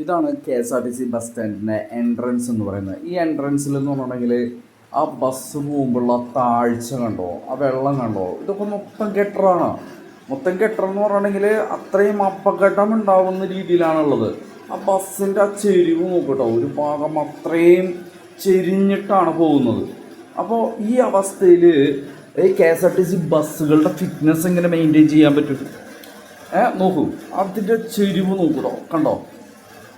ഇതാണ് KSRTC bus സ്റ്റാൻഡിൻ്റെ entrance എന്ന് പറയുന്നത്. ഈ എൻട്രൻസിൽ എന്ന് പറഞ്ഞിട്ടുണ്ടെങ്കിൽ ആ ബസ് പോകുമ്പോഴുള്ള താഴ്ച കണ്ടോ, ആ വെള്ളം കണ്ടോ, ഇതൊക്കെ മൊത്തം ഗട്ടറാണ്. മൊത്തം ഗട്ടർ എന്ന് പറഞ്ഞിട്ടുണ്ടെങ്കിൽ അത്രയും അപകടം ഉണ്ടാവുന്ന രീതിയിലാണുള്ളത്. ആ ബസ്സിൻ്റെ ആ ചെരിവ് നോക്കട്ടോ, ഒരു ഭാഗം അത്രയും ചെരിഞ്ഞിട്ടാണ് പോകുന്നത്. അപ്പോൾ ഈ അവസ്ഥയിൽ ഈ KSRTC ബസ്സുകളുടെ ഫിറ്റ്നസ് എങ്ങനെ മെയിൻറ്റെയിൻ ചെയ്യാൻ പറ്റും? നോക്കൂ, അതിൻ്റെ ചെരിവ് നോക്കൂട്ടോ, കണ്ടോ,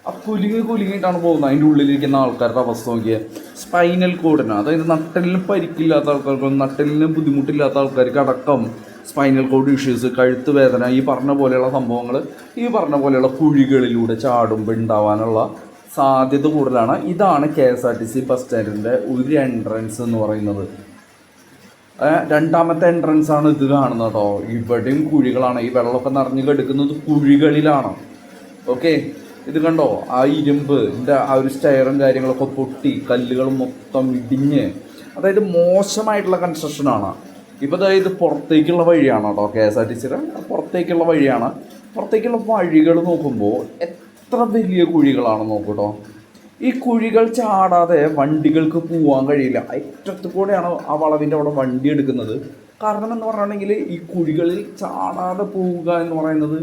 ആ കുലുങ്ങിയിട്ടാണ് പോകുന്നത്. അതിൻ്റെ ഉള്ളിലിരിക്കുന്ന ആൾക്കാരുടെ അവസ്ഥ നോക്കിയാൽ സ്പൈനൽ കോഡിന്, അതായത് നട്ടലിന് പരിക്കില്ലാത്ത ആൾക്കാർക്കും നട്ടലിന് ബുദ്ധിമുട്ടില്ലാത്ത ആൾക്കാർക്ക് അടക്കം സ്പൈനൽ കോഡ് ഇഷ്യൂസ്, കഴുത്ത് വേദന, ഈ പറഞ്ഞ പോലെയുള്ള സംഭവങ്ങൾ ഈ പറഞ്ഞ പോലെയുള്ള കുഴികളിലൂടെ ചാടുമ്പോൾ ഉണ്ടാവാനുള്ള സാധ്യത കൂടുതലാണ്. ഇതാണ് KSRTC ബസ് സ്റ്റാൻഡിൻ്റെ ഒരു എൻട്രൻസ് എന്ന് പറയുന്നത്. രണ്ടാമത്തെ എൻട്രൻസ് ആണ് ഇത് കാണുന്നത് കേട്ടോ. ഇവിടെയും കുഴികളാണ്. ഈ വെള്ളമൊക്കെ നിറഞ്ഞു കിടക്കുന്നത് കുഴികളിലാണ്. ഓക്കെ, ഇത് കണ്ടോ, ആ ഇരുമ്പിൻ്റെ ആ ഒരു സ്റ്റയറും കാര്യങ്ങളൊക്കെ പൊട്ടി കല്ലുകൾ മൊത്തം ഇടിഞ്ഞ്, അതായത് മോശമായിട്ടുള്ള കൺസ്ട്രക്ഷനാണ്. ഇപ്പോൾ അതായത് പുറത്തേക്കുള്ള വഴിയാണ് കേട്ടോ, KSRTCയുടെ പുറത്തേക്കുള്ള വഴിയാണ്. പുറത്തേക്കുള്ള വഴികൾ നോക്കുമ്പോൾ എത്ര വലിയ കുഴികളാണ് നോക്കൂട്ടോ. ഈ കുഴികൾ ചാടാതെ വണ്ടികൾക്ക് പോകാൻ കഴിയില്ല. അറ്റത്ത് കൂടെയാണ് ആ വളവിൻ്റെ അവിടെ വണ്ടി എടുക്കുന്നത്. കാരണം എന്ന് പറഞ്ഞിട്ടുണ്ടെങ്കിൽ ഈ കുഴികളിൽ ചാടാതെ പോവുക എന്ന് പറയുന്നത്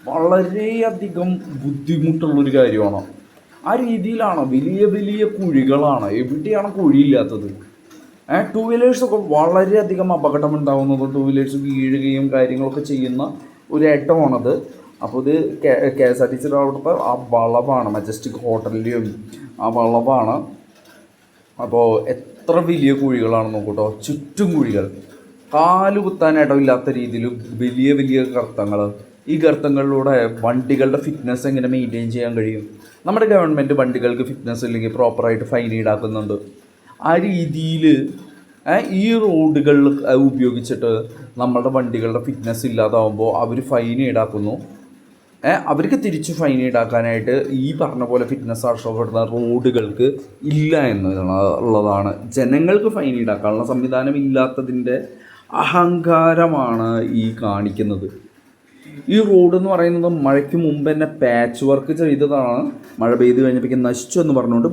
വളരെയധികം ബുദ്ധിമുട്ടുള്ളൊരു കാര്യമാണ്. ആ രീതിയിലാണ്, വലിയ വലിയ കുഴികളാണ്. എവിടെയാണ് കുഴിയില്ലാത്തത്? ടൂ വീലേഴ്സൊക്കെ വളരെയധികം അപകടം ഉണ്ടാകുന്നത്, ടൂ വീലേഴ്സ് വീഴുകയും കാര്യങ്ങളൊക്കെ ചെയ്യുന്ന ഒരു ഇടമാണത്. അപ്പോൾ ഇത് KSRTCയുടെ അവിടുത്തെ ആ വളവാണ്, മജസ്റ്റിക് ഹോട്ടലിൻ്റെയും ആ വളവാണ്. അപ്പോൾ എത്ര വലിയ കുഴികളാണ് നോക്കൂട്ടോ, ചുറ്റും കുഴികൾ, കാല് കുത്താൻ ഇടമില്ലാത്ത രീതിയിൽ വലിയ വലിയ ഗർത്തങ്ങൾ. ഈ ഗർത്തങ്ങളിലൂടെ വണ്ടികളുടെ ഫിറ്റ്നസ് എങ്ങനെ മെയിൻറ്റെയിൻ ചെയ്യാൻ കഴിയും? നമ്മുടെ ഗവൺമെൻറ് വണ്ടികൾക്ക് ഫിറ്റ്നസ് ഇല്ലെങ്കിൽ പ്രോപ്പറായിട്ട് ഫൈൻ ഈടാക്കുന്നുണ്ട്. ആ രീതിയിൽ ഈ റോഡുകൾ ഉപയോഗിച്ചിട്ട് നമ്മളുടെ വണ്ടികളുടെ ഫിറ്റ്നസ് ഇല്ലാതാവുമ്പോൾ അവർ ഫൈൻ ഈടാക്കുന്നു. അവർക്ക് തിരിച്ച് ഫൈൻ ഈടാക്കാനായിട്ട് ഈ പറഞ്ഞ പോലെ ഫിറ്റ്നസ് ആവശ്യപ്പെടുന്ന റോഡുകൾക്ക് ഇല്ല എന്നുള്ളതാണ്. ജനങ്ങൾക്ക് ഫൈൻ ഈടാക്കാനുള്ള സംവിധാനം ഇല്ലാത്തതിൻ്റെ അഹങ്കാരമാണ് ഈ കാണിക്കുന്നത്. ഈ റോഡ് എന്ന് പറയുന്നത് മഴയ്ക്ക് മുമ്പ് തന്നെ പാച്ച് വർക്ക് ചെയ്തതാണ്. മഴ പെയ്ത് കഴിഞ്ഞപ്പോഴേക്കും നശിച്ചു എന്ന് പറഞ്ഞുകൊണ്ട്